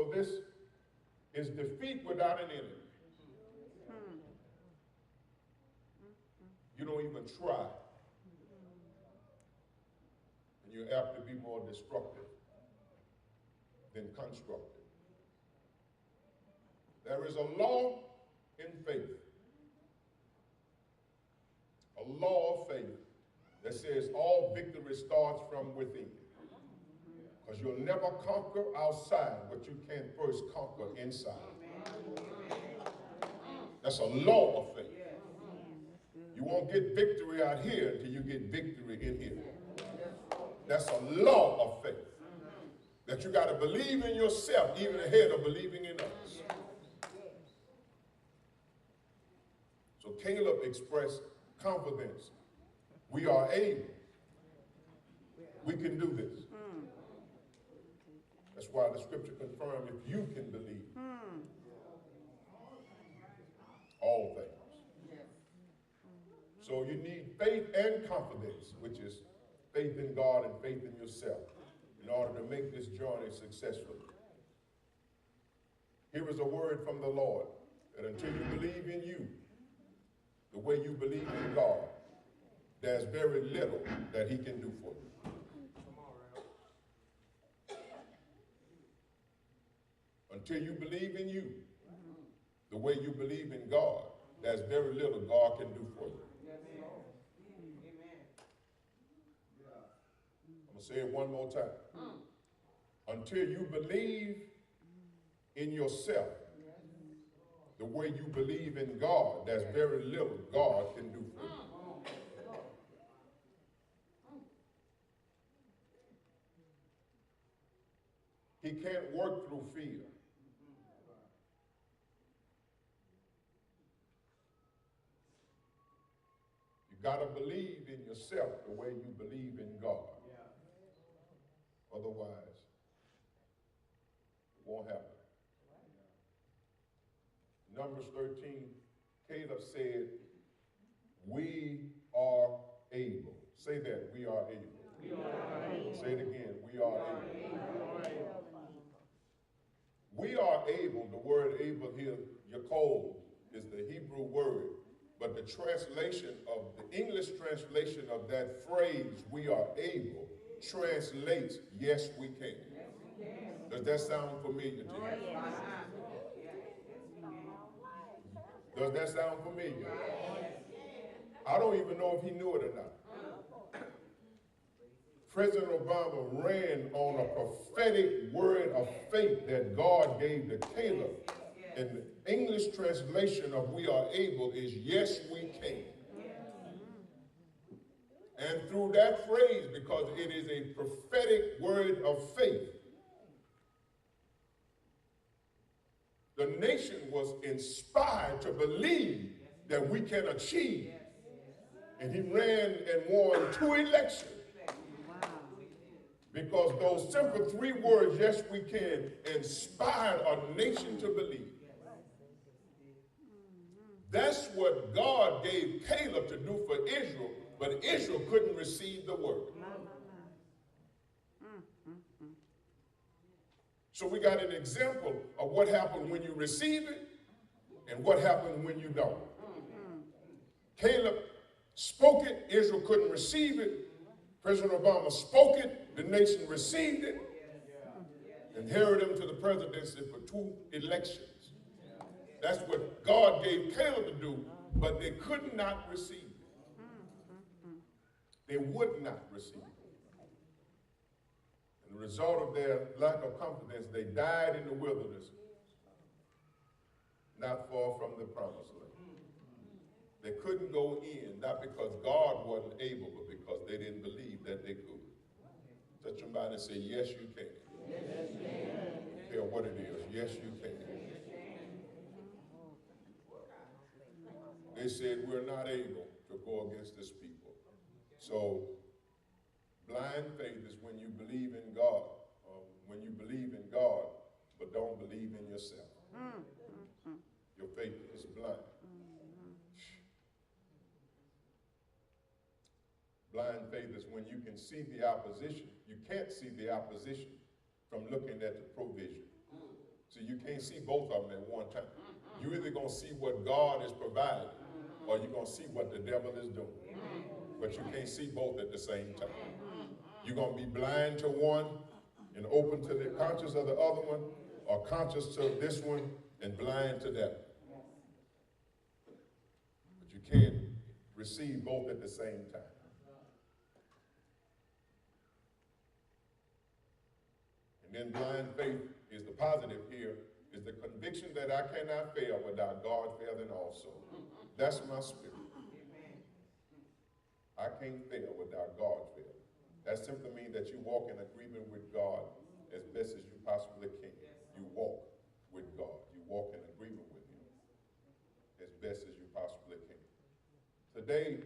So this is defeat without an enemy. You don't even try. And you're apt to be more destructive than constructive. There is a law in faith, a law of faith that says all victory starts from within. Because you'll never conquer outside what you can't first conquer inside. That's a law of faith. You won't get victory out here until you get victory in here. That's a law of faith. That you got to believe in yourself even ahead of believing in others. So Caleb expressed confidence. We are able. We can do this. That's why the scripture confirms if you can believe all things. So you need faith and confidence, which is faith in God and faith in yourself, in order to make this journey successful. Here is a word from the Lord, that until you believe in you, the way you believe in God, there's very little that he can do for you. Until you believe in you, the way you believe in God, there's very little God can do for you. I'm going to say it one more time. Until you believe in yourself, the way you believe in God, there's very little God can do for you. He can't work through fear. You got to believe in yourself the way you believe in God. Otherwise, it won't happen. Numbers 13, Caleb said, we are able. Say that, we are able. We are able. Say it again, we are able. We are able, the word able here, Yakol, is the Hebrew word, but the translation of, the English translation of that phrase, we are able, translates, yes, we can. Does that sound familiar to you? Does that sound familiar? I don't even know if he knew it or not. President Obama ran on a prophetic word of faith that God gave to Caleb. And the English translation of we are able is yes, we can. And through that phrase, because it is a prophetic word of faith, the nation was inspired to believe that we can achieve. And he ran and won 2 elections. Because those simple 3 words, yes, we can, inspired a nation to believe. That's what God gave Caleb to do for Israel, but Israel couldn't receive the word. So we got an example of what happened when you receive it and what happened when you don't. Caleb spoke it, Israel couldn't receive it. President Obama spoke it, the nation received it, and heralded him to the presidency for 2 elections. That's what God gave Caleb to do, but they could not receive it. They would not receive it. And the result of their lack of confidence, they died in the wilderness, not far from the promised land. They couldn't go in, not because God wasn't able, but because they didn't believe that they could. Touch somebody and say, yes, you can. Yes, you can. I don't care what it is. Yes, you can. They said, we're not able to go against this people. So, blind faith is when you believe in God, when you believe in God, but don't believe in yourself. Your faith is blind. Blind faith is when you can see the opposition. You can't see the opposition from looking at the provision. can't see both of them at one time. You're either going to see what God is providing or you're going to see what the devil is doing. But you can't see both at the same time. You're going to be blind to one and open to the conscious of the other one, or conscious to this one and blind to that. But you can't receive both at the same time. And then blind faith is the positive here, is the conviction that I cannot fail without God failing also. That's my spirit. I can't fail without God failing. That simply means that you walk in agreement with God as best as you possibly can. You walk with God. You walk in agreement with Him as best as you possibly can. Today,